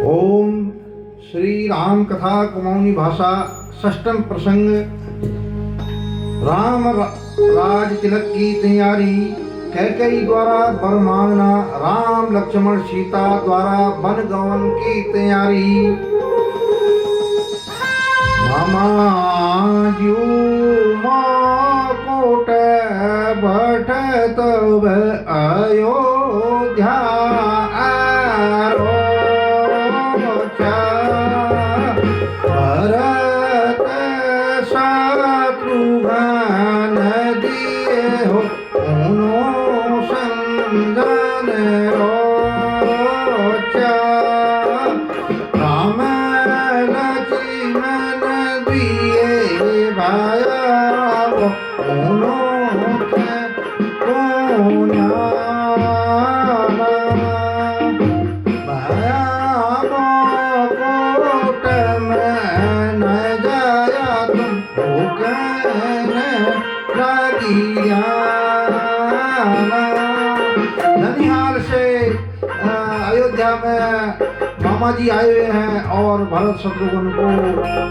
ओम श्री राम कथा कुमाऊनी भाषा षष्ठम प्रसंग। राम राज तिलक की तैयारी। कैकेयी द्वारा वर मांगना। राम लक्ष्मण सीता द्वारा वन गमन की तैयारी। मामा जू कोट बैठत अयोध्या भरत शत्रुघ्न दिए हो उनो संजन रोचा। राम लक्ष्मण दिए भाया उनो ननिहाल से अयोध्या में मामा जी आए हुए हैं और भरत शत्रुघ्न को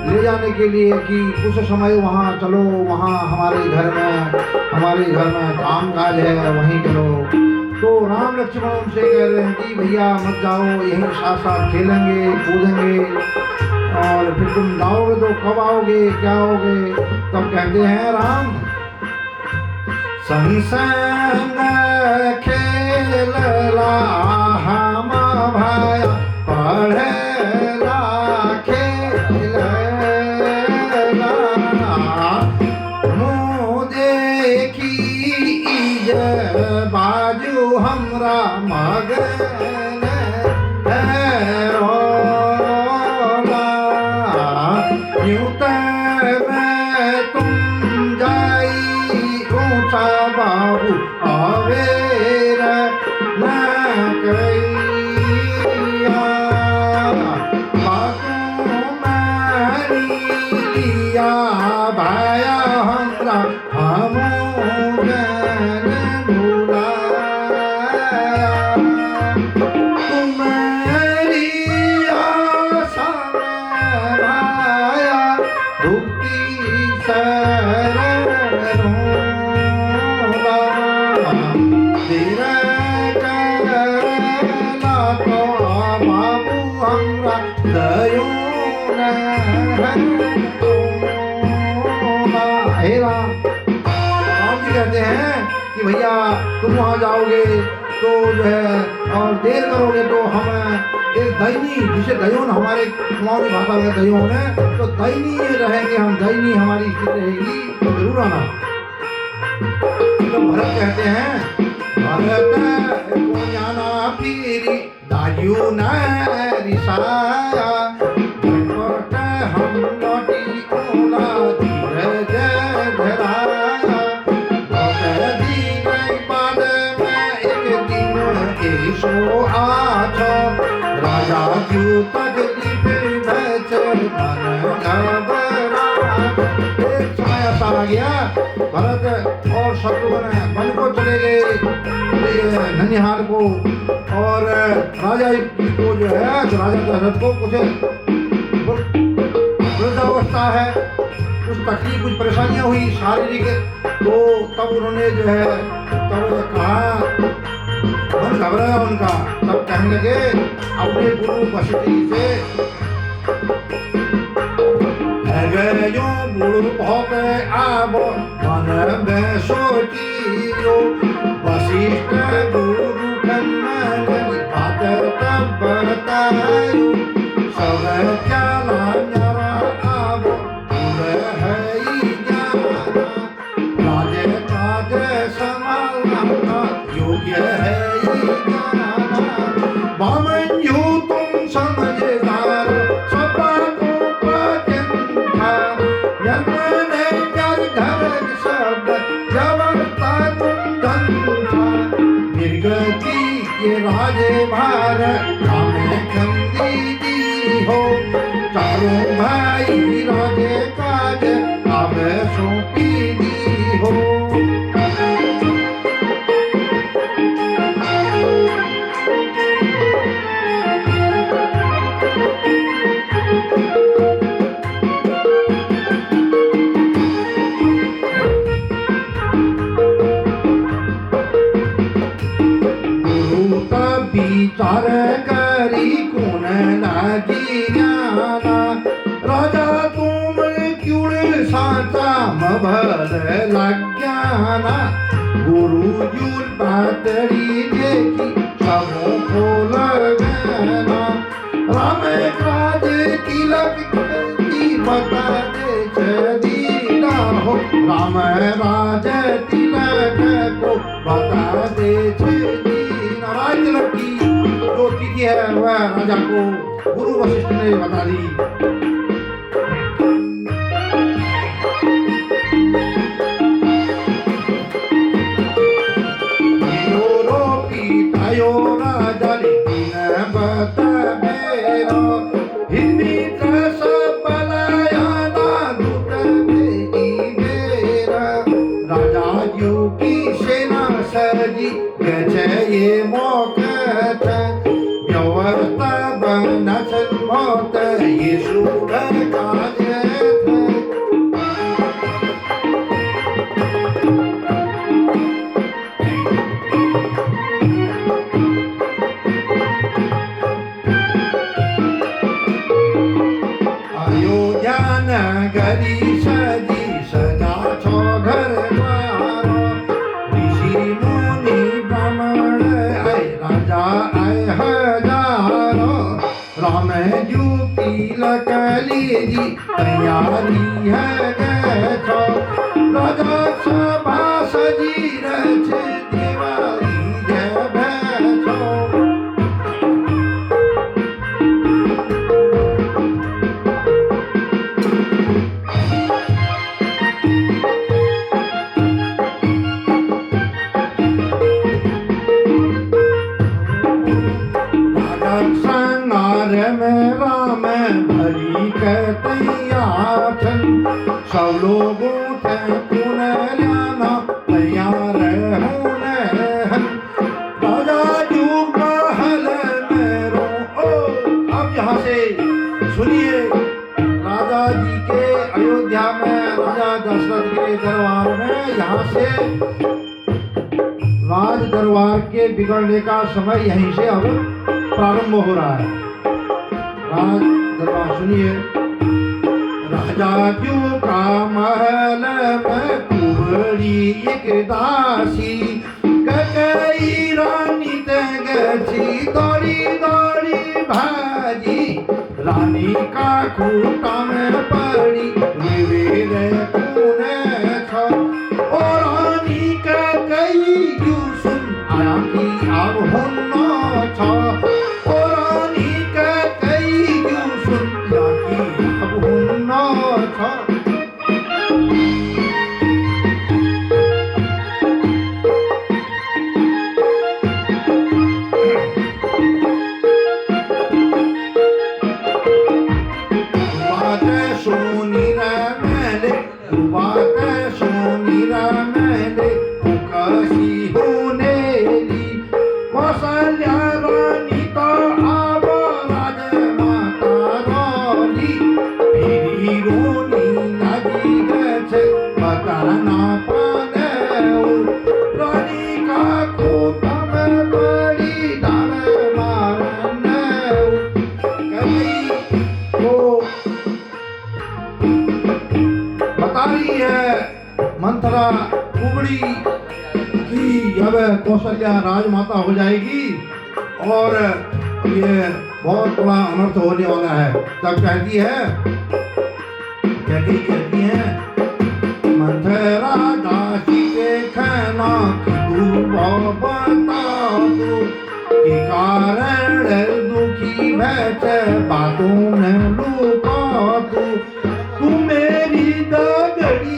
ले जाने के लिए कि कुछ समय वहाँ चलो, वहाँ हमारे घर में काम काज है, वहीं चलो। तो राम लक्ष्मण उनसे कह रहे हैं कि भैया मत जाओ, यहीं साथ साथ खेलेंगे कूदेंगे और फिर तुम जाओगे तो कब आओगे, क्या आओगे। तब कहते हैं राम संग संग खेलला हम भाया पढ़ेला खेलला मुँह देखी बाजू हमरा मगन रोला। यूं मैं तुम जाई ऊंचा बाबू अवेर न कैया बातों मानी लिया भाया हमरा हमोगन भुलाया। तुम्हारी आशा में भाया भुक्ति राम जी कहते हैं कि भैया तुम वहां जाओगे तो जो है और देर करोगे तो हम एक दैनी, जिसे दयोन हमारे कुमाऊनी भाषा में दयोन है, तो दैनी रहेंगे हम, दैनी हमारी स्थिति रहेगी, तो जरूर आना। तो भरत कहते हैं भरत को जाना फिरी दाजू न रिसाया हम लौटी ओला धीरज धराया। बाद में एक दिन ऐसो आछो राजा क्यों तकलीफ मन घबरा। एक समय ऐसा आ गया भरत और शत्रुघ्न वन को चले गए ननिहाल को, और राजा को जो है राजा दशरथ को कुछ वृद्धावस्था है, कुछ तकलीफ कुछ परेशानियां हुई शारीरिक, तो तब उन्होंने जो है तब कहा, मन घबराया उनका। तब कहने लगे अपने गुरु वशिष्ठ से गयो गुरु बहुत आब मन में सोचियो वशिष्ठ गुरु बात तब बतायो सब चला बामन यू तुम समझदार सब बातों पर था यमने कर घर सब जबरता तुम धन था निर्गति ये राजे भार कामे खंदी भर लग्याना गुरुजुल पातड़ी देखी सबों को लगना राम काज तिलक की बता दे दीना हो राम राज तिलक को बता दे दीना राज तिलक की जो तिथि है वह राजा को गुरु वशिष्ठ ने बता दी। ये मौका व्यवस्था बनसन मौत ये शुभ काज अयोध्या नगरी सजी सजा छो घर राम जू तिलक लीजी तैयारी है गो राजा सभा सजी रच दिवाली जय भैसो में राम भरी तैयार सब लोगों थे पुनर्याना तैयार होने राजा युग महल में रो अब यहाँ से सुनिए राजा जी के अयोध्या में राजा दशरथ के दरबार में यहाँ से राज दरबार के बिगड़ने का समय यहीं से अब प्रारंभ हो रहा है। राज दरबार सुनिए राजा क्यों का महल में कुंवरी एक दासी कई रानी तगची दौड़ी दौड़ी भाजी रानी का खूटा में पड़ी निवेद पुने छो और रानी का कई क्यों सुन आया कि अब होना छो मंथरा कुबड़ी की अब कौशल्या राजमाता हो जाएगी और ये बहुत बड़ा अनर्थ होने वाला है। तब कहती है मंथरा दासी के कहना कि तू बता तू कि कारण दुखी भैसे बातों में लुका तू मेरी दगड़ी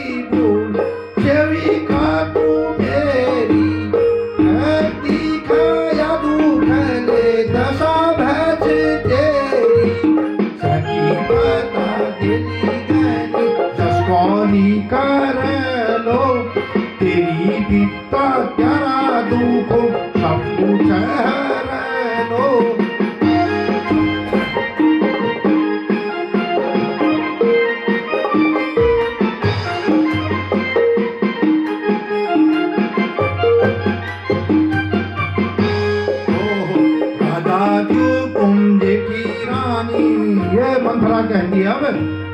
कर लो तेरी बिता प्यारा दुख सब कुछ लो राजा क्यों कुंज की रानी ये मंथरा कहती है अब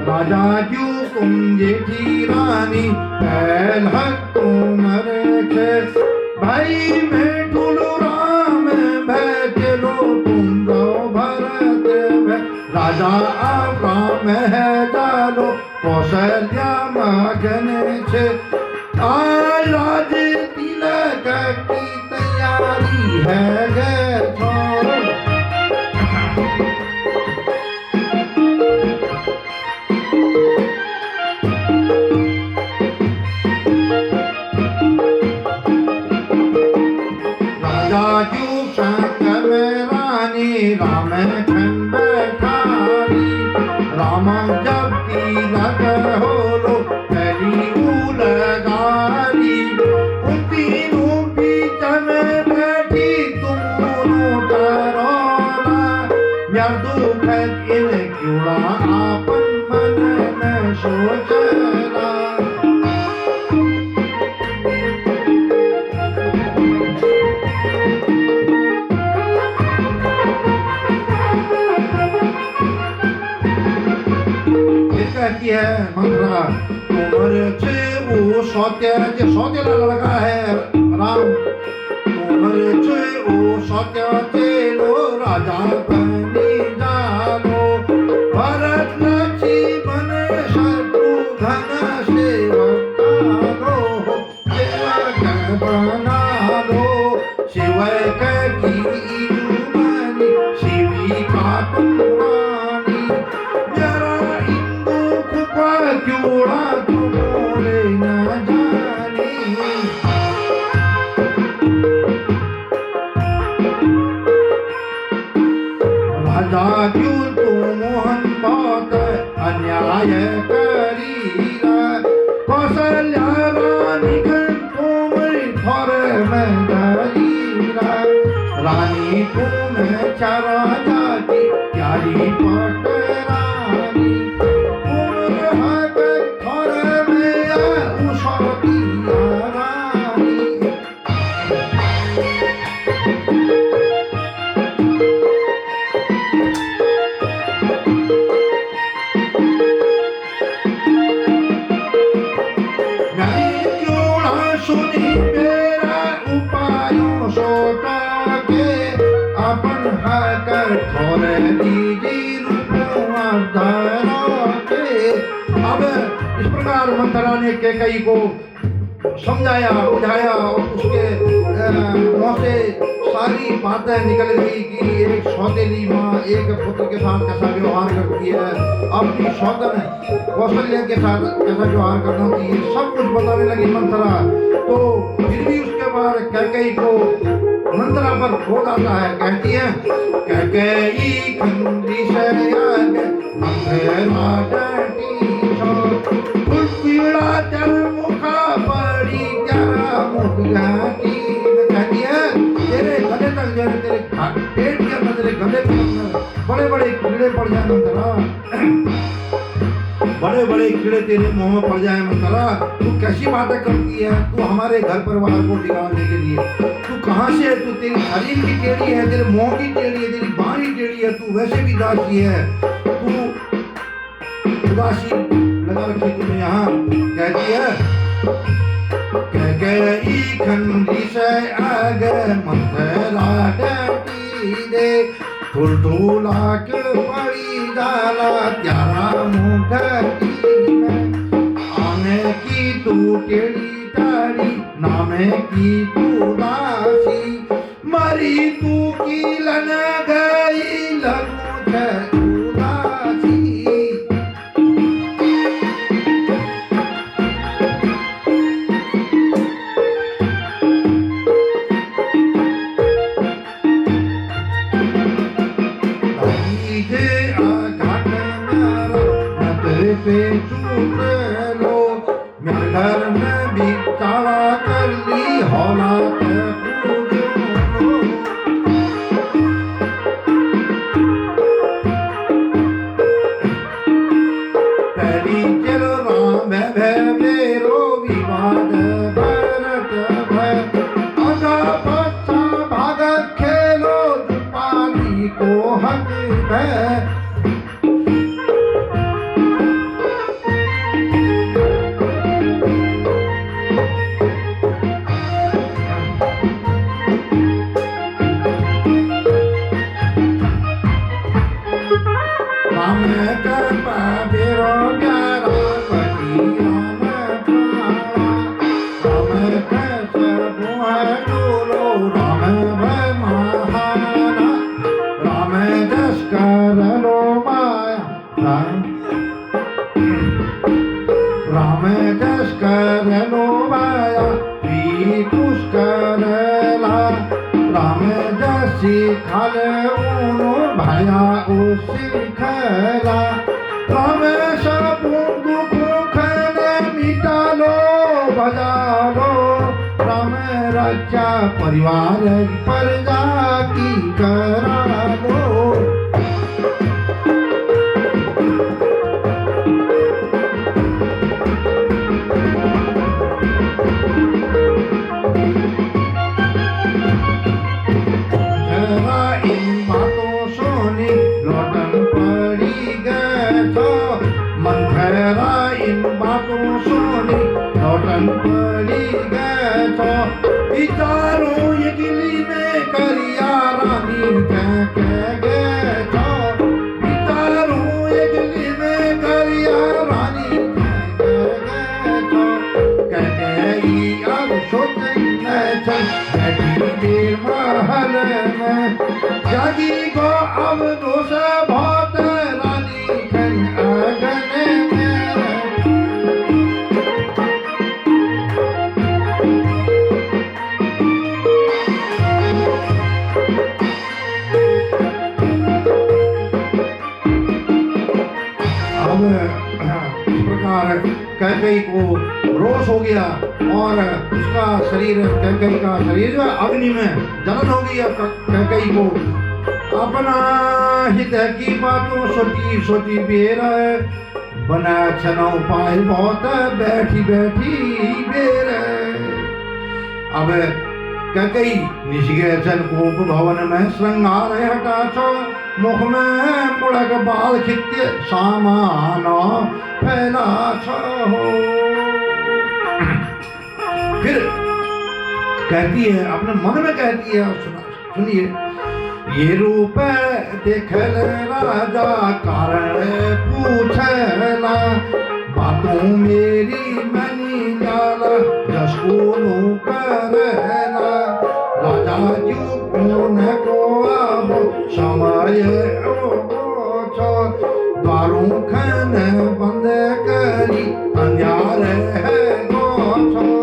राजा क्यों तुम जेठी रानी पहल तुमर छे भाई मैं ठुलो राम भय चलो तुम जाओ भरत भय राजा राम है जानो कौशल्या मगन छे आज राज तिलक की तैयारी है गे छोड़ राम खंड बैठारी राम जब तिलक होलो पहली उलगारी उन तीनों बीच में बैठी तुम डरोला म्यार दुख इन क्योड़ा आपन मन में सोचला कहती है मंत्रा तुमर छे वो सौतेला लड़का है राम तुमर छे वो सौत्या चेलो राजा बनी जानो भरत लक्ष्मण शत्रुघ्न सेवकानो सेवक बना लो सेवक की जुबानी शिवी का तुम रानी क्योड़ा तुमोरे न जानी राजा क्यों तुम मोहन बहुत अन्याय करीरा कौशल्या रानी तुम थोर में डरीरा रानी तुम चारा जाती प्यारी पटरानी अब इस प्रकार मंथरा ने कैकेयी को समझाया बुझाया और उसके मुंह से सारी बातें निकल गई कि एक सौतेली माँ एक पुत्र के साथ कैसा व्यवहार करती है अपनी सौतन कौशल्या के साथ कैसा व्यवहार करना चाहिए सब कुछ बताने लगी मंथरा तो फिर भी उसके बाद कैकेयी को मंथरा पर क्रोध आता है कहती है कैकेयी खंडी से आगे मंथरा डटी पीड़ा चल मुखा पड़ी तेरा मुख घाटी कहती है तेरे गले तक जो है तेरे पेट के अंदर तेरे गले के अंदर बड़े बड़े कीड़े पड़ जाए मंथरा बड़े बड़े कीड़े तेरे मुंह में पड़ जाए मंथरा तू कैसी बातें करती है तू हमारे घर परिवार को बिगाड़ने के लिए तू कहाँ से है तू तेरी शरीर की टेढ़ी है तेरे मुंह की टेढ़ी है तेरी बाणी टेढ़ी है तू वैसे भी दासी है तू उदासी लगा रखी तुम्हें यहाँ कहती है कैकेयी खंडी से आगे मंथरा डटी दे ठुलठुला के पड़ी जाला त्यारा मुख में आने की तू टेढ़ी टाड़ी नामे की तू दासी मरी तू की लन गई लगू है उदासी पे चूक लो मेरे घर में भी काला कर ली हौला पहली चलो राम भय मेरो विवाद भरत भय आगा बच्चा भाग खेलो पाली को हक भय राम के पेरो प्यारा पति राम प्यारा राम के सब है डोलो राम भय महाना राम जस कर लो माया राम जस कर लो माया कुछ करला राम जसी खल उनो भया उसी खला राम सब दुख खन मिटा लो बजा लो राम रक्षा परिवार प्रजा की करा लो पड़ी गए तो विचारों ये गिली में करिया रानी कह गए तो विचारों ये गिली में करिया रानी कह गए तो कहते अब सोचेंगे चल बैठी देर महल में जागी को अब दोष बहुत रानी कह अगन में कैकई को रोष हो गया और उसका शरीर कैकई का शरीर जो अग्नि में जलन हो गई। कैकई को अपना हित की बातों सोची सोची बेर बना छनो पाए बहुत बैठी बैठी बेर अब कैकई निशिगेशन कोप भवन में श्रृंगार हटा छो मुख में मुड़क बाल खित्य सामान फैला छो। फिर कहती है अपने मन में कहती है सुनिए ये रूप देखल राजा कारण पूछला बातों मेरी मनी जाला जसको करला राजा जो कौन को अब समय द्वारों खन बंद करी अंधार है गोछो।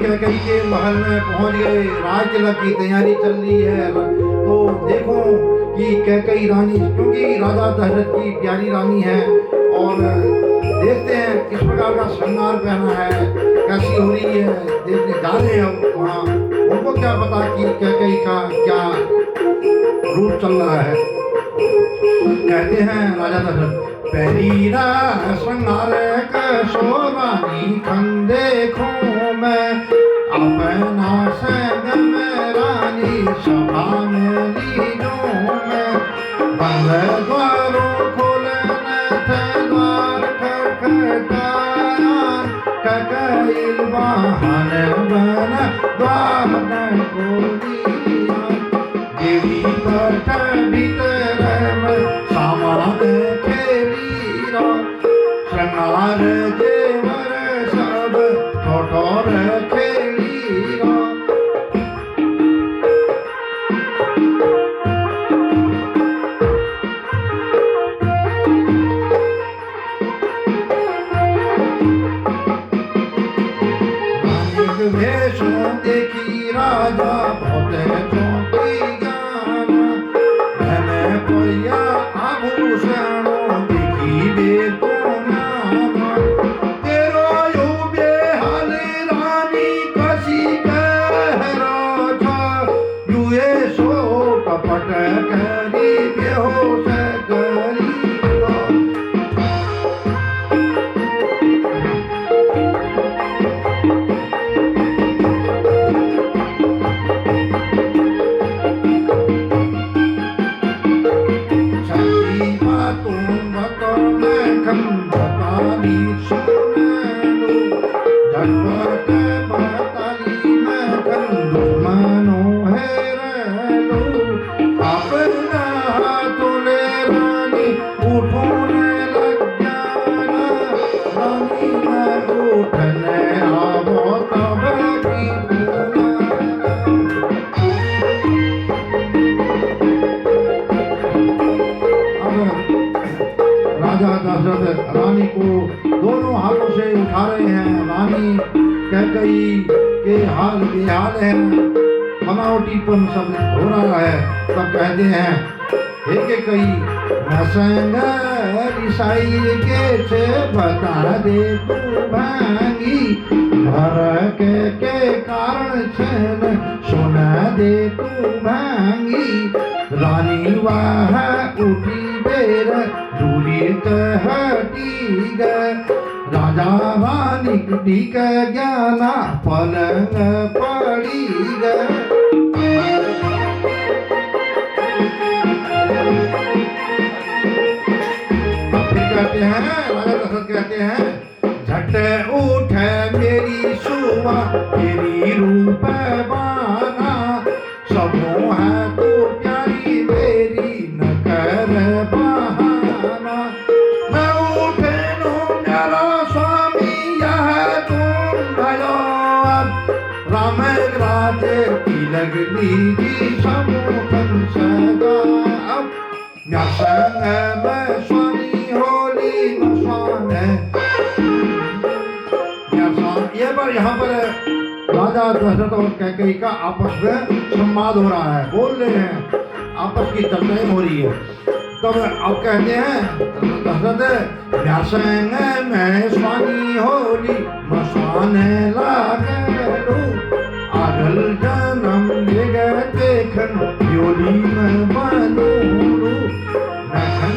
कैकई के महल में पहुंच गए, राज तिलक की तैयारी चल रही है। तो देखो कि कैकई रानी क्योंकि राजा दशरथ की प्यारी रानी है और देखते हैं किस प्रकार का श्रृंगार पहना है, कैसी हो रही है, देखने जा रहे हैं वहाँ। उनको क्या पता कि कैकई का क्या रूप चल रहा है। कहते हैं राजा दशरथ पहलीरा श्रृंगार कसो रानी खन देखो मैं अपना संग में रानी सभा में लीजो मैं बंद द्वारों खोलने थे द्वार खटखटाया कैकई वाहन बन द्वार न खोलिया देवी तट भीतर में सामान श्रृंगार जेवर सब ठोठोर खेलीरा। वेशों देखी राजा बहुत चौंकी ज्ञान मैंने कोया आभूषणों देखी बेतो तेरो यो बेहाल रानी कसी कर के हाल बेहाल है, बनावटीपन सब हो रहा है। तब कहते हैं हे के कई नसंग ईसाई के छे बता दे तू भांगी, घर के कारण छन सुना दे तू भांगी। रानी वाह उठी बेर दूरी हटी ग, राजा रानी टीक ज्ञाना पलंग पड़ी ग। कहते हैं राजा दशरथ कहते हैं झट उठ मेरी सुवा तेरी रूप बाना, सबों है तो प्यारी मेरी न कर बहाना। मैं उठे नो मेरा स्वामी यह तुम भयो, अब राम राजे की लगनी जी समूखन सगा। अब संग में स्वामी होली मसान है। यहाँ पर राजा दशरथ और कैकेयी का आपस में संवाद हो रहा है, बोल रहे हैं, आपस की चर्चाएं हो रही है। तब अब कहते हैं दशरथ व्यासंग में स्वामी होली मसान लागलू, आगल जन्म ले गए देखन योली में बनूलू। नखन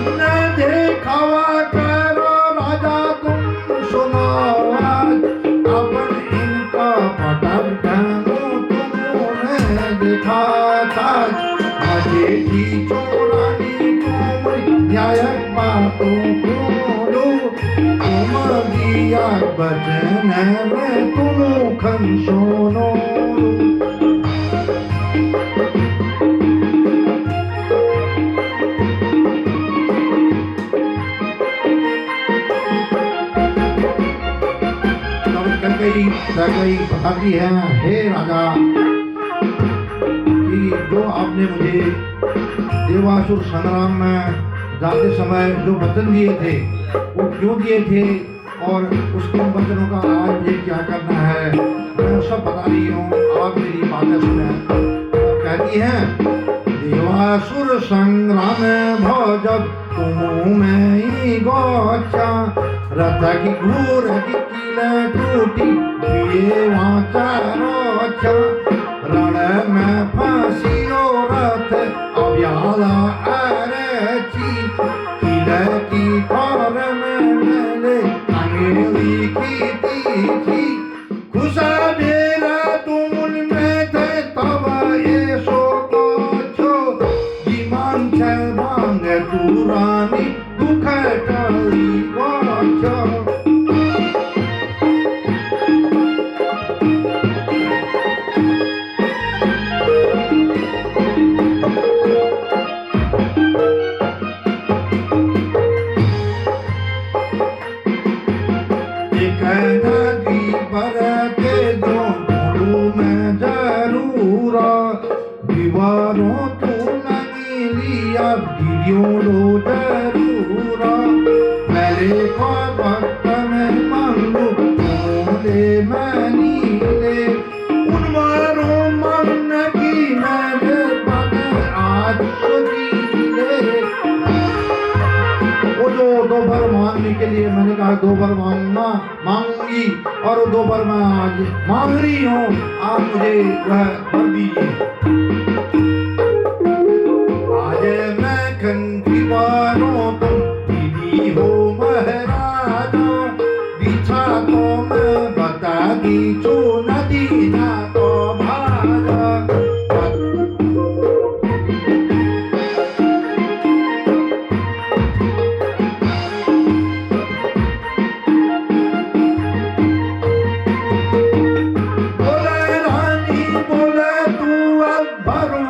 देखावा करो राजा तुम सुनो आज, अपन इनका पटक ढंगो तुमने देखा था। अजय की चोरानी तुम न्याय बातों बोलो, तुम दिया बचन में तुम खन सुनो। कैकेयी बताती है हे राजा कि जो आपने मुझे देवासुर संग्राम में जाते समय जो वचन दिए थे वो क्यों दिए थे, और उसके वचनों का आज मुझे क्या करना है, मैं सब बता रही हूँ, आप मेरी बातें सुने। कहती हैं देवासुर संग्राम भव जब तुम में ही गोचा, रथ की घूर की टूटी ये वाचा रोचा। रण में फांसियो रथ अब्याला अरची, किले की ठोर में मेले अंगेली की तीखी। खुशा डेरा तुम में थे तब ये सो को जीवन छे मांग तू रानी दुख टली गोचो। दीवारों तो लगी लिया वीडियो जरूरा, मेरे को भक्त में मंगू बोले मनी ले। उन मारो मन की मैंने बात आज सुनी ले। वो जो 2 बार मांगने के लिए मैंने कहा 2 बार मांगना मांगूंगी, और वो 2 बार मैं आज मांग रही हूँ, आप मुझे वह भर दीजिए। दीवारों तुम दीदी हो महाराजा, बिछा तो मैं बता दी जो नदी ना तो भाजा। बोले रानी बोले तू अब भरू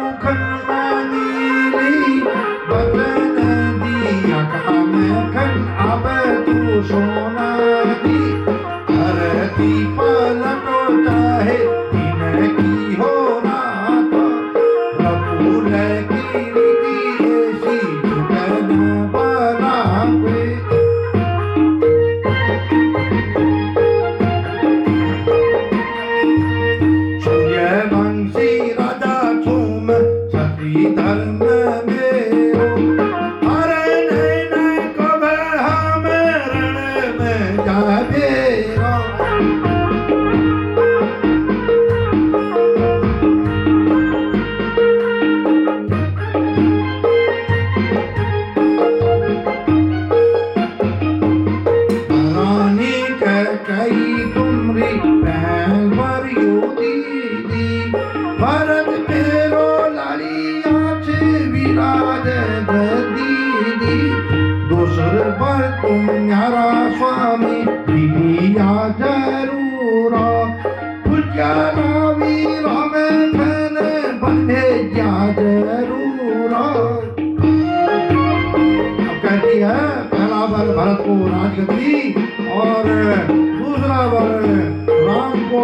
दी भरत मेरो लालिया छे विराज गदी दोसर पर तुम न्यारा स्वामी दिलिया जरूर पूज्या वीरा में मैंने बंधे जा जरूर। अब कहती है पहला वर भरत को राजगद्दी और दूसरा वर राम को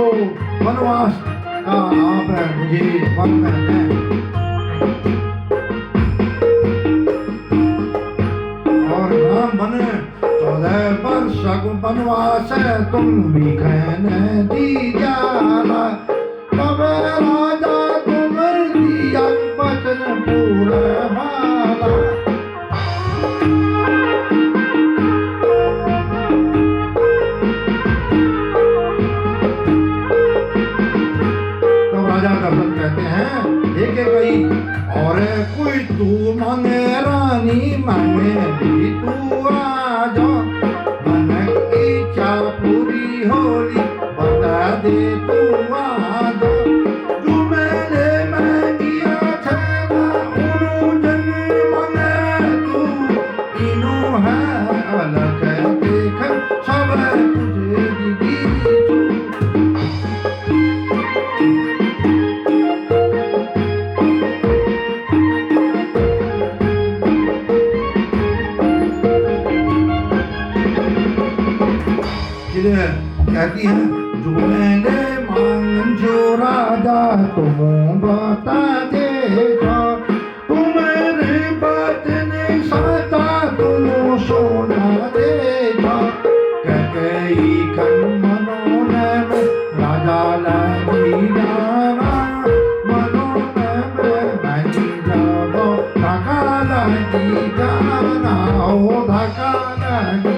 वनवास का आप मुझे वन में दें। और राम बने 14 वर्ष वनवास तुम भी कहने दी जाना तब राजा तुम दिया वचन पूरा माला। राजा दशरथ कहते हैं एक गई और कोई तू मांगे रानी मांगे भी तू आजा मन की इच्छा पूरी होली बता दे तू आजा जो मैंने मांगिया था उनु जन मांगे तू इनु है अलग देख सब तुझे दी कहती है जो मैंने मांगो राजा तुम बता दे तुम्हारे बचन साता तुम सोना दे कई खन मनोन में राजा लगी जाना मनोन में बनी जाओ धका लगी जाना हो धका लगी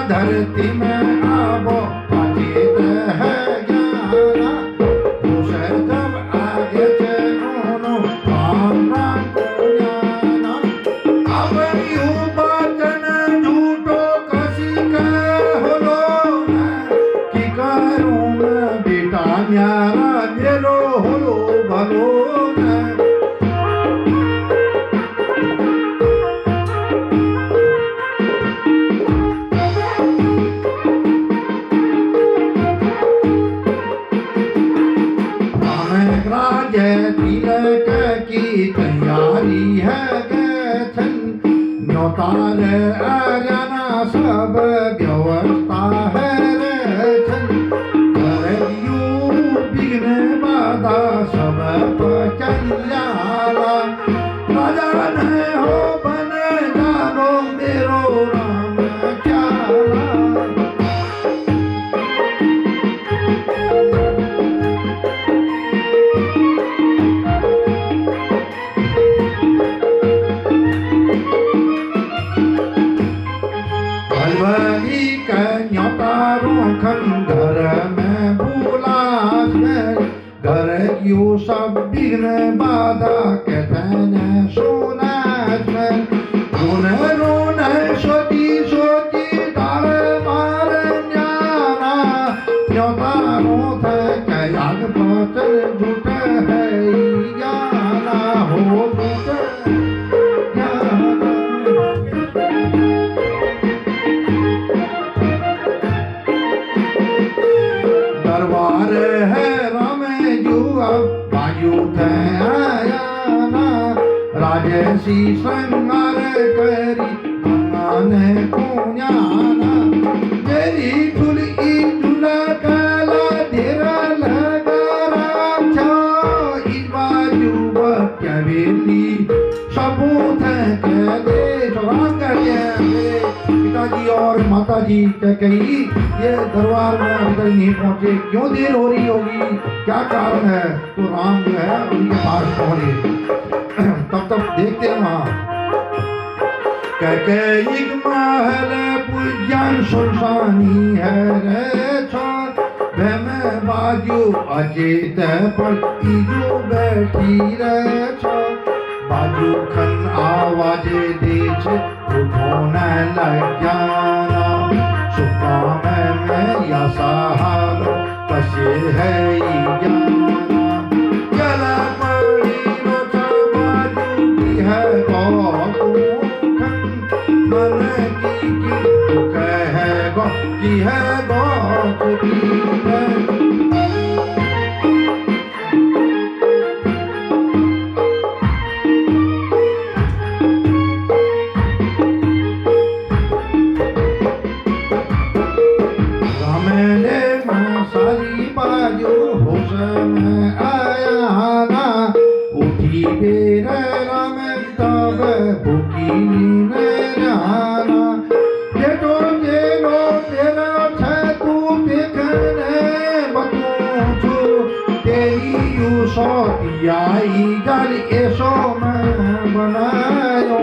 धरती में आबो अतीत है ज्ञाना दूसर जब आगे चलो भावना को जाना अब यू बचन झूठो कसी का होलो कि करूं मैं बेटा न्यारा मेरो होलो भलो तिलक की तैयारी है गठन न्योतार आर्यना सब व्यवस्था है रचन करयू विघ्न बाधा सब पचल्याला राजा न हो बन जानो मेरो राम चाला। घर में भूला घर यू सब विघ्न बाधा कहते सोना रोन सोची सोची डाल मार जाना न्योतारो थे कयाग पचन झूठ है जाना हो झूठ दरबार है राम जू अब वायु थे आया ना राजसी श्रृंगार करी मंगाने को न्याना मेरी झुली झुला काला तेरा लगा राजा इस बाजू क्या बेली सबूत है कह दे राम कहते हैं पिताजी और माताजी कही ये दरबार में अभी तक नहीं पहुंचे क्यों देर हो रही होगी क्या कारण है तो राम जो है उनके पास पहुंचे तब देखते हैं वहां कहके महल पूजन सुनसानी है रे में बाजू अजेत पर ईजो बैठी रहे छो बाजू खन आवाजे दे छे उठो न लग जाना सुपा में या साहब कसे है जाना चला पड़ी रोचा बाजू की है गो मन की कह गो की है गो की है आई गल ऐसो मैं बनायो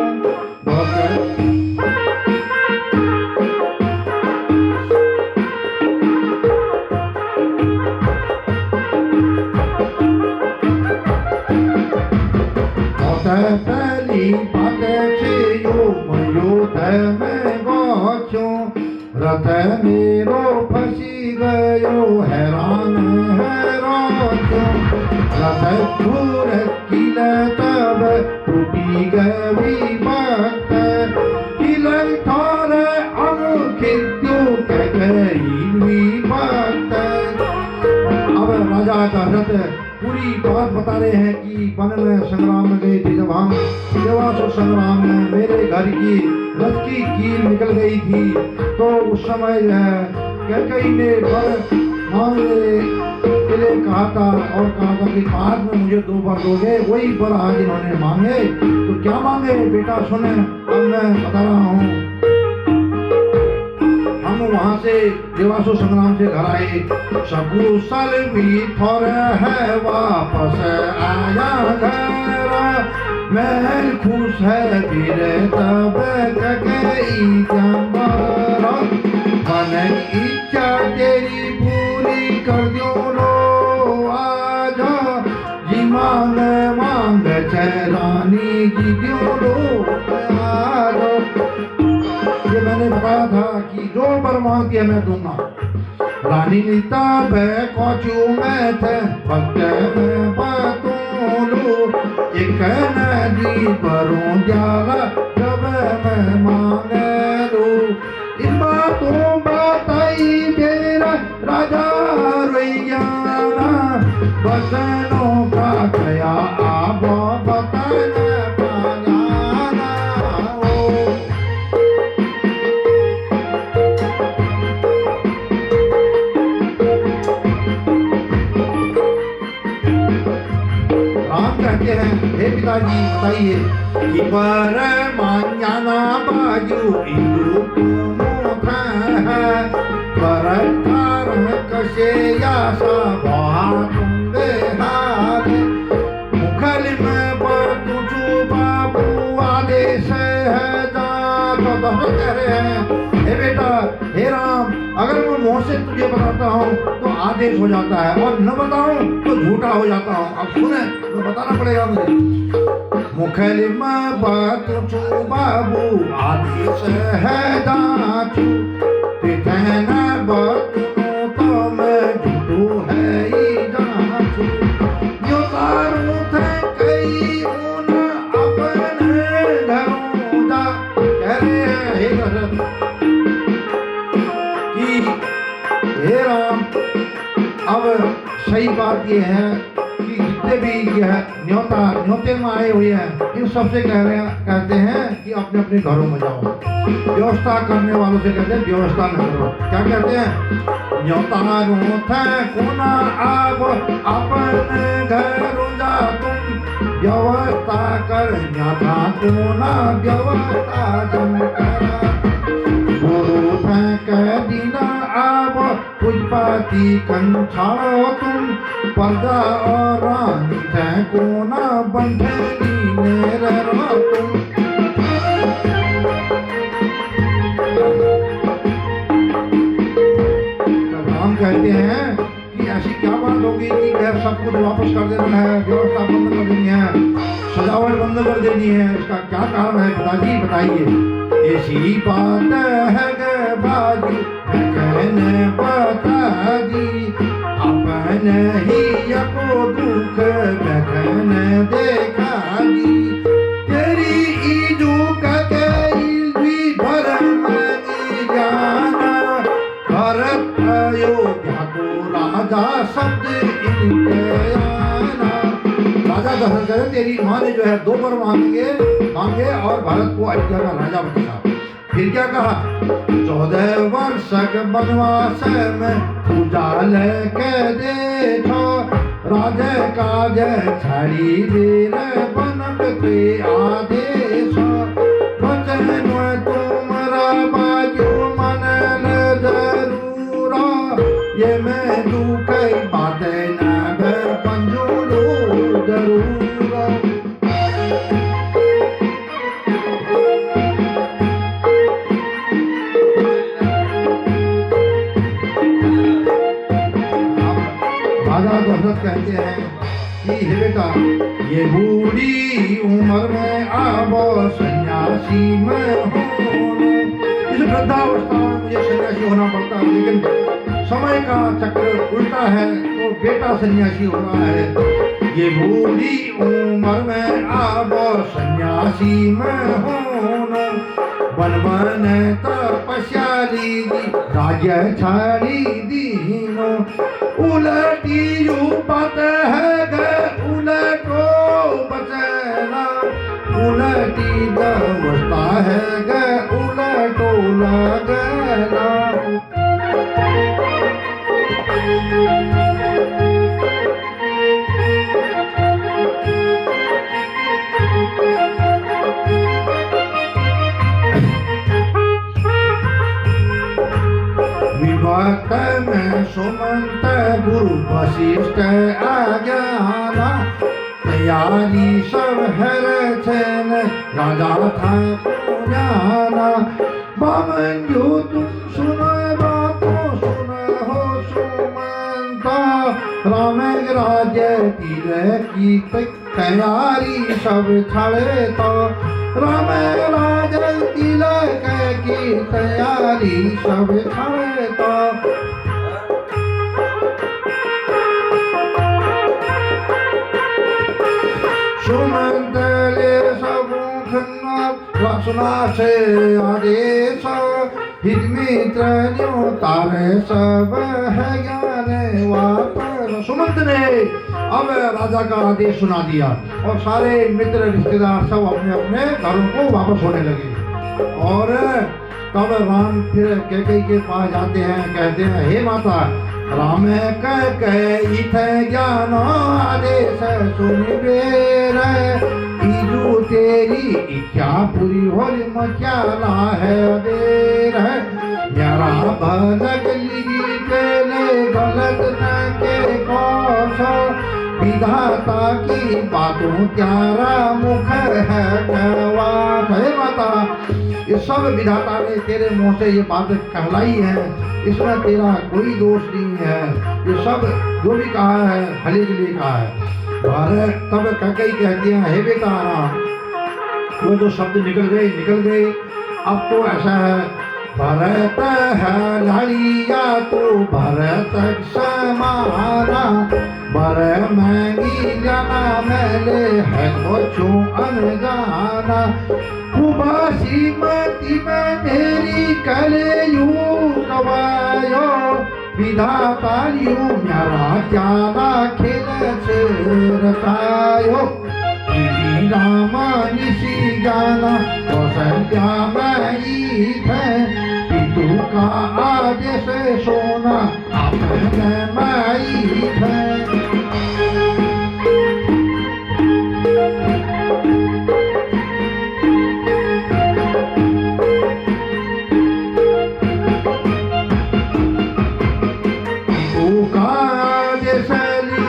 पहली बातें छे यो मयो में गोचो रथ मेरो फंसी गयो हैरान हैरान रथपुर किला तब टूटी गई बात किला थारे अमुखित्यो कह गई बात। अब राजा दशरथ पूरी बात बता रहे हैं कि वन में संग्राम में गए थे जब हम देवासुर संग्राम में मेरे घर की रथ की कील निकल गई थी तो उस समय जो है कैकेयी ने वर मांगने के लिए कहा था और कहा था कि बाद में मुझे 2 वर दोगे वही वर आज इन्होंने मांगे तो क्या मांगे बेटा सुने अब मैं बता रहा हूँ। हम वहां से देवासुर संग्राम से घर आए सकुशल भी थोड़े है वापस आया घर महल खुश है फिर तब कैकेयी जंबारा मन इच्छा तेरी पूरी कर दो लो आजा जी मांग मांग रानी जी क्यों लो आजा। ये मैंने बताया था कि जो वर मांगती है मैं दूंगा। रानी नीता भय कोचू में थे भक्त में बतूलू एक नदी परों जाला जब मैं मांगे लू इन बातों बताई मेरा राजा रैयाना बसनों का गया आप बताना पाना कहते हैं हे पिताजी बताइए कि पर मान्याना बाजू इंद्र पर कारण कसे यासा भातुंगे हाथ मुखल में बतुचू बाबू आदेश है जा तो दशरथ कह रहे हैं हे बेटा हे राम अगर मैं मुंह से तुझे बताता हूँ तो आदेश हो जाता है और न बताऊं तो झूठा हो जाता हूँ। अब सुने तो बताना पड़ेगा मुझे मुखल में बतुचू बाबू आदेश है जाचू पिथना बतुनो तो मैं झूठू है ही जाचू जो तारू थे कई उन अपने घरों जा कह रहे हैं हे दशरथ कि हे राम अब सही बात ये है कि जितने भी यह न्योते में आए हुए हैं इन सबसे कहते हैं कि अपने अपने घरों में जाओ। व्यवस्था करने वालों से कहते हैं व्यवस्था न करो। क्या कहते हैं न्योतारू थे कोना आप अपने घरों जा तुम व्यवस्था कर न्योता कोना व्यवस्था जन करा गुरु थे कह दीना आप पुष्पति कंछाड़ो तुम पर्दा और रानी थे कोना बंधनी में रहो तुम। तब राम कहते हैं बात होगी कि वह सब कुछ वापस कर देना है, व्यवस्था बंद कर देनी है, सजावट बंद कर देनी है, इसका क्या कारण है पिताजी बताइए। ऐसी बात है गे बाजी कहने बता दी, अपने ही को दुख कहने देखा दी, तेरी ईदू का तेरी धर्म जाना, भरत अयोध्या को राजा शब्द इनके आना। राजा दशरथ कहे तेरी माँ ने जो है 2 वर मांगे और भारत को अयोध्या का राजा बनेगा। फिर क्या कहा, 14 वर्ष वनवास में पूजा लेके देखो, राजा काज छाड़ी देर बनक के आदेश, वचन तुम्हारा बाजू मनल जरूर, ये मैं तू कई बातें न पंजूरू जरूर। राजा दशरथ कहते हैं कि हे बेटा, ये बूढ़ी उम्र में अब सन्यासी में हूँ, इस वृद्धावस्था में मुझे सन्यासी होना पड़ता है, लेकिन समय का चक्र उल्टा है तो बेटा सन्यासी हो रहा है। ये बूढ़ी उम्र में अब सन्यासी में हूँ, बन बन तपस्या लीजी राज्य छाड़ी दीनो, उलटी यू बात है गे उलटो बचना, उलटी अवस्था है गे उलटो लगना। विभक्त में सुमंत गुरु वशिष्ठ आज्ञाना, तैयारी सब हर छन राजा था जाना, बामन जो तुम सुनो बातों सुनो हो सुमंता, राम राज्य की तैयारी सब छड़े तो, राम राज्य तिलक की तैयारी सब छड़े तो। सुमंत ले सब सुना से आदेश, हित मित्र न्यो तारे सब है ज्ञान वापस। सुमंत ने अब राजा का आदेश सुना दिया और सारे मित्र रिश्तेदार सब अपने अपने घरों को वापस होने लगे। और तब राम फिर कैकेयी के पास जाते हैं, कहते हैं हे माता, राम कह ज्ञान आदेश सुनिबे ईजू तेरी इच्छा पूरी हो मचाला है देर है, मेरा भलक लिखी पहले गलत न के कौश, विधाता की बातों त्यारा मुख है कहवात। हे माता, ये सब विधाता ने तेरे मुंह से ये बात कहलाई है, इसमें तेरा कोई दोष नहीं है, ये सब जो भी कहा है भले के लिए कहा है। भारत तब कैकेयी कहती है हे बेटा राम, वो जो शब्द निकल गए, अब तो ऐसा है, भरत है लड़िया तो भरत समाना, बर महंगी जाना मैंने है तो अनजाना, खुबासी मती में मेरी कले यूं गवायो, विधाता यूं मेरा ज्यादा खेल से रतायो, रामा निशी जाना कौशल्या मई थे, पितु का आदेश सोना अपने मई थे। पितु का आदेश ली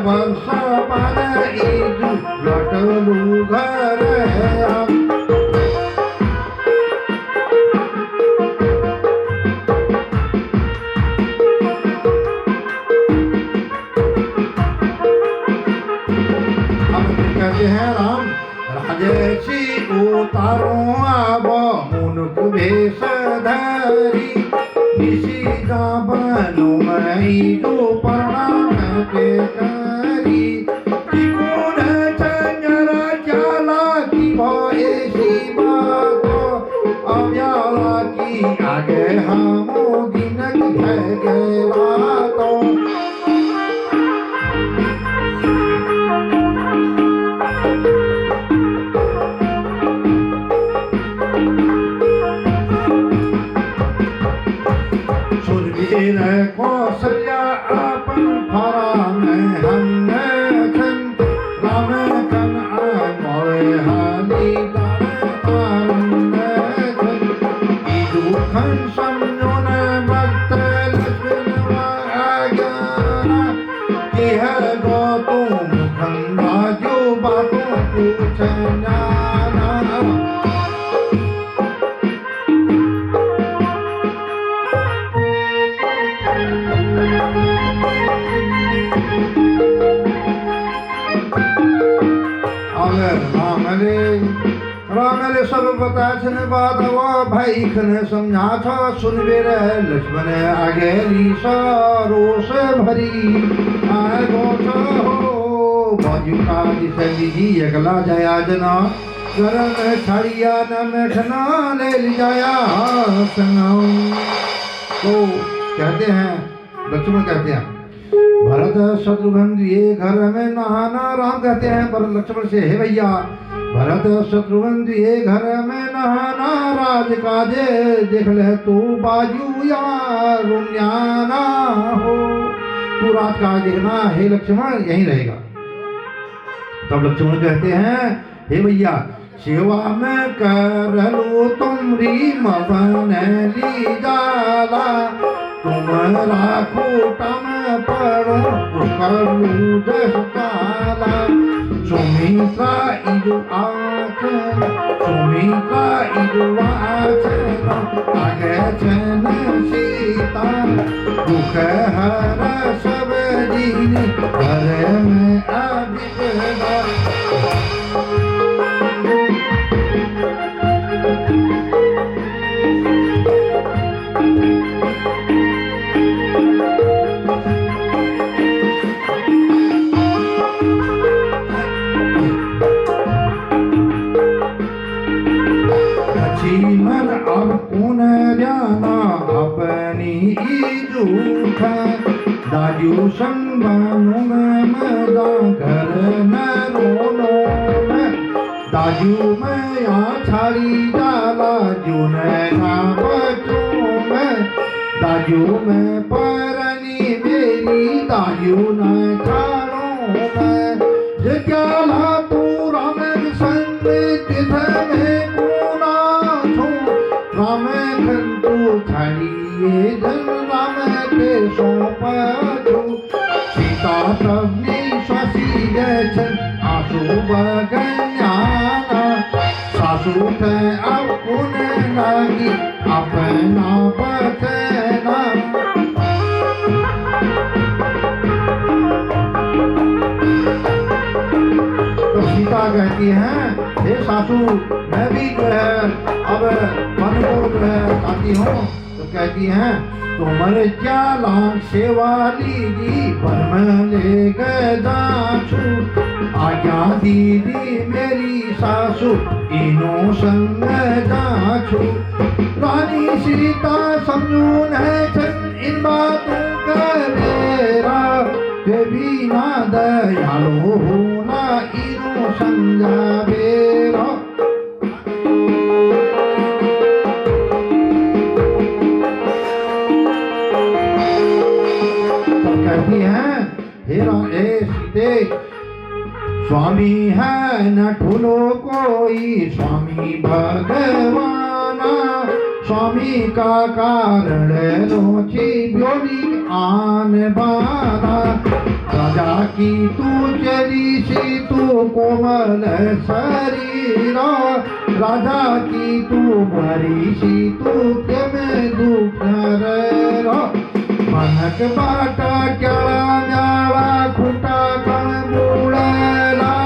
वर्ष पर ईजु लटलू घर कहते हैं राम राजेशी उतारो अब मुनुक भेष धरी किसी का बनो मई जो प्रणाम के करी तिकोन चंगर जाला की भयसी बात अव्याला की आगे हम दिन है गए बातों कौशल्या अपन फरा में हम राम कन मोरे हाली दुखन समझोन भक्त लक्ष्मण आज्ञा कि है गो तुम खंडा जो बातों पूछ जाना रामले सब बता छन बात वो भाई खन समझा था सुनबे रे लक्ष्मण आगे रोष भरी आगो हो बाजू का दिसली जी अगला जया जना गरम छड़िया न मैठना ले जाया सना तो कहते हैं लक्ष्मण कहते हैं भरत शत्रुघ्न ये घर में नहाना राम कहते हैं पर लक्ष्मण से हे भैया भरत शत्रुघ्न ये घर में नहाना राज काजे देख ले तू बाजू या रुन्याना हो तू राज काज देखना हे लक्ष्मण यहीं रहेगा। तब लक्ष्मण कहते हैं हे भैया सेवा में कर लो तुमरी मवन ली जाला तुम्हारा खूटा में पड़ो कर लू जस काला सुमित्रा इदु आचन सुमित्रा इदु आचन आगे चन सीता दुख हर सब दीन घर में अभिपदा मन अब पुनर्याना अपनी जूठ दाजू संबानु में मदा घर न रोनो में दाजू में या छाड़ी जाला जून ना बचों में दाजू में परनी मेरी दाजू न छाड़ो में जग्याला तू राम संग तिथ में राम खंतु छाड़िए धन राम के सौंपू सीता तबनी शशि जैसन आंसू बगन्याना सासू थे अब पुण्य लगी अपना बचना तो सीता कहती हैं हे सासू मैं भी जो है अब मन को जो है चाहती हूँ तो कहती हैं तुम्हारे क्या लाख सेवा लीजी पर मैं ले गए जाछू आज्ञा दीदी मेरी सासू इनो संग जाछू रानी सीता समझून है छन इन बातों का मेरा के बिना दयालु होना इनो संगा बेरा कहती हैं हे सीते स्वामी है न ठुलो कोई स्वामी भगवाना स्वामी का कारण रोची ब्योली आन बाना राजा की तू चली सी तू कोमल शरीर राजा की तू भरी सी तू में दुख मनक बाटा केळा म्याळा खुटा कण मुळला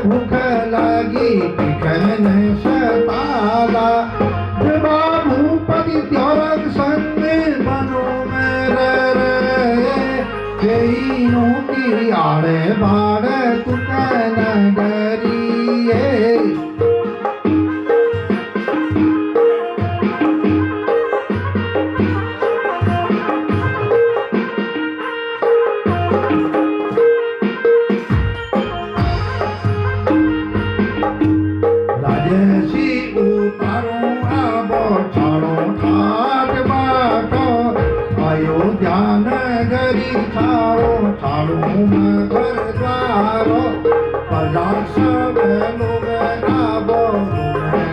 भूख लगी पिखन सताला भूपति त्योरक संग बनो में रहीनों की आड़े बाड़े तुकन डरिए घर द्वारो प्रजा सब लोग आबो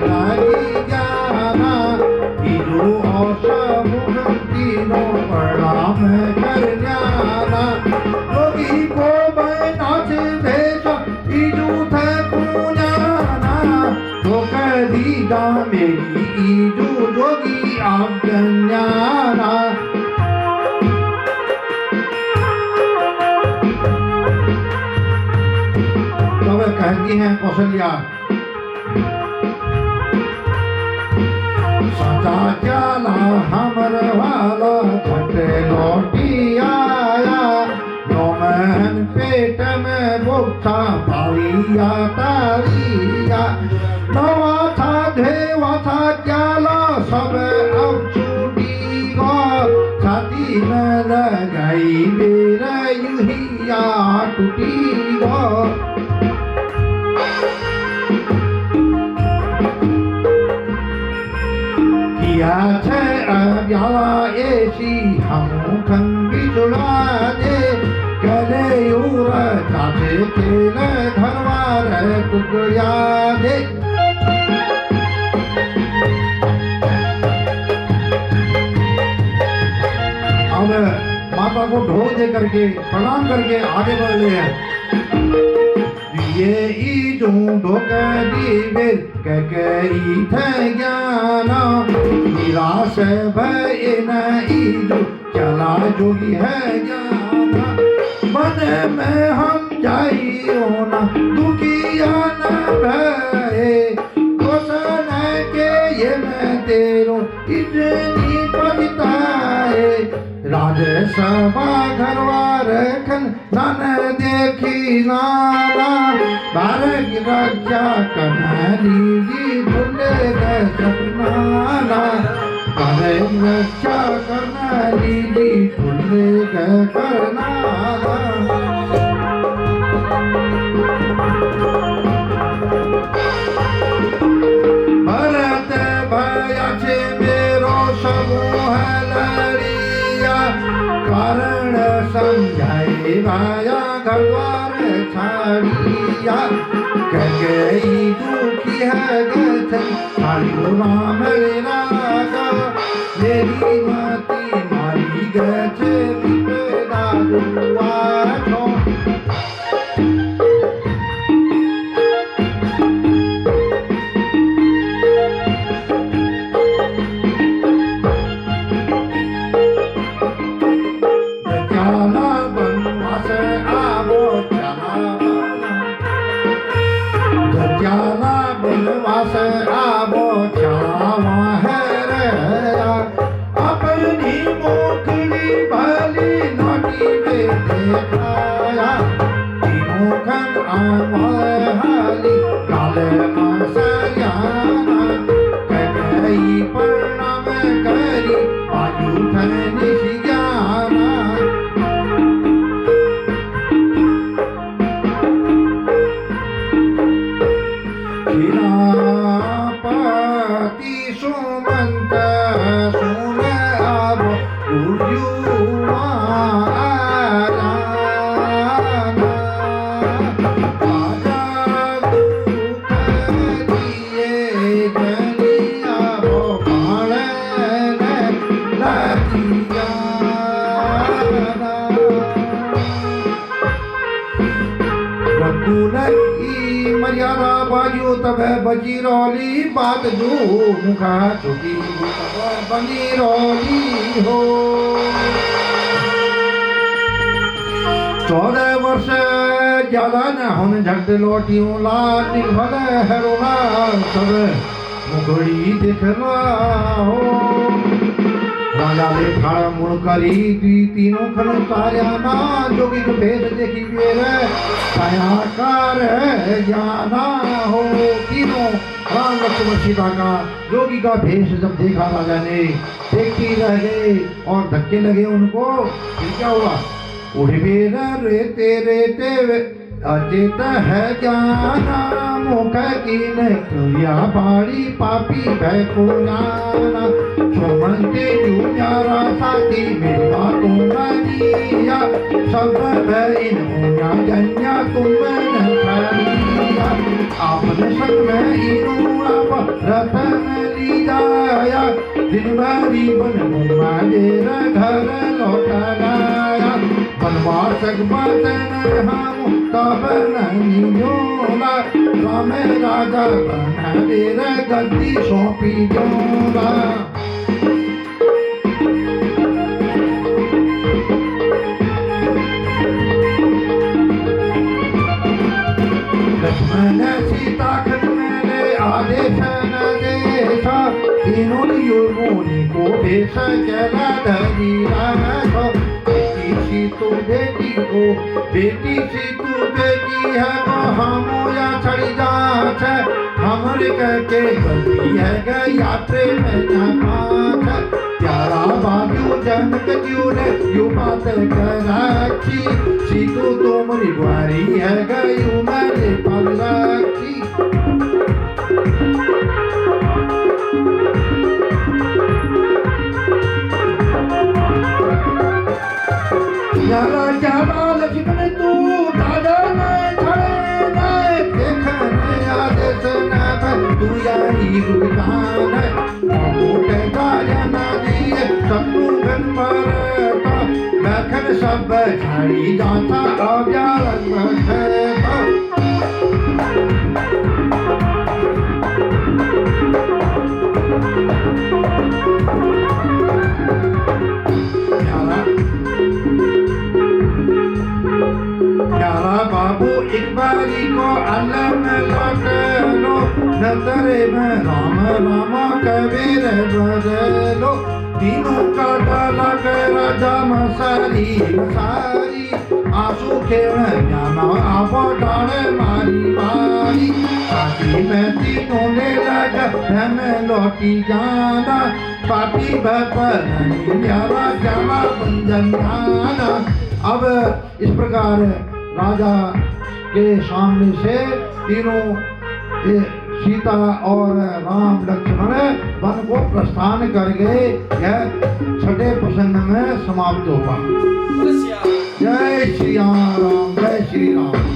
लगी जाना तीनों और समूह तीनों प्रणाम कर जाना योगी को नाच भेष तीजू थे पूजाना तो कदी जा मेरी ईजू जोगी आज्ञाना कहती हैं कौशल्या सचा चला हमर वाला झटे लौटी आया नौमहन पेट में भूखा पालिया तालिया नवा था धेवा था चला सब अब छूटी गो छाती में लगाई मेरा युहिया टूटी गो अब्याला ऐसी हम बिजुड़ा दे गले उर काचे खेल घरवार टुकड़िया दे अब माता को ढो दे करके प्रणाम करके आगे बढ़ रहे हैं ये ईजू ढोकरी वे ककरी थे ज्ञाना निराश भय न ईजू चला जोगी है ज्ञाना मन में हम जाइयो ना दुखिया न भय कोसन के ये मैं तेरो इतनी पविताए राजसभा घरवार खन नन देखी नाना भारत रक्षा कनाली जी खुले सपनाना भारत रक्षा करनाली जी खुले करनाना भरत भयाचे मेरो समूह लड़िया कारण समझाए भाया घरवार छाड़िया कई दुखी है गथन कालियो राम रागा मेरी माती मारी गथे विपदा दुआ अपनी मोखली भली नोटी में देखाया मोखन आमल हाली काले मासयाना कई प्रणाम करी आयु धनी सियाना पति सुमंत सुन अब गुरुआ बाजू तब बची रोली बात जो मुखा छुटी तब बनी रोली हो। 14 वर्ष ज्यादा न होने झट लौटियों लाल निभल है रोना सब मुगड़ी देखना हो। राजा ने ठाड़ा मुड़ करी तीनों खन सारियाना जोगी को भेष देखी मेरे छायाकार है जाना हो। तीनों राम लक्ष्मण सीता का जोगी का भेष जब देखा राजा ने देखती रह गए और धक्के लगे उनको। फिर क्या हुआ? उड़े रे तेरे तेरे अचेत है जाना मुख की नैया बाड़ी पापी भय को जाना। सुमंते जुन्यारा साथी मेरा तुम बनिया सब भय इन्होंने जन्या तुम खड़िया। आपने संग में इन्हों रतन ली जाया दिन भरी बन घुमा देर घर लौटाया। बनवास बचन हम तब नहीं जोला राम राजा बना देर गद्दी सौंपी जोला। लक्ष्मण सीता खन मेरे आदेश न देखा तीनों युगों को भेष चला धरी तू बेटी को बेटी सी तू बेटी है वो हमोया छड़ी जात है हमरे कहके गलती है गए यात्रे में जाना। प्यारा बाजू जनक जीव ने यू बात कर रखी सी तू तुम्हारी गुआरी है गई मैंने पल रखी। यारा यारा लक्ष्मण तू दादा न छड़े न देखने आदेश न तू यारी रुझान मोटे दाया न दिए शत्रुघ्न पर लखन सब छाड़ी जाता अव्यारन प्यारा बाबू एक बारी को अलम लौट लो नजरे में राम रामा कबीर बदलो। तीनों का डाला कर राजा मसारी मसारी आंसू खेल जाना आप डाले मारी मारी। पापी में तीनों ने लगा हमें लौटी जाना पापी पर प्यारा जाना बंजन जाना। अब इस प्रकार राजा के सामने से तीनों सीता और राम लक्ष्मण वन को प्रस्थान कर गए। यह छठे प्रसंग में समाप्त होगा। जय श्री राम जय श्री राम।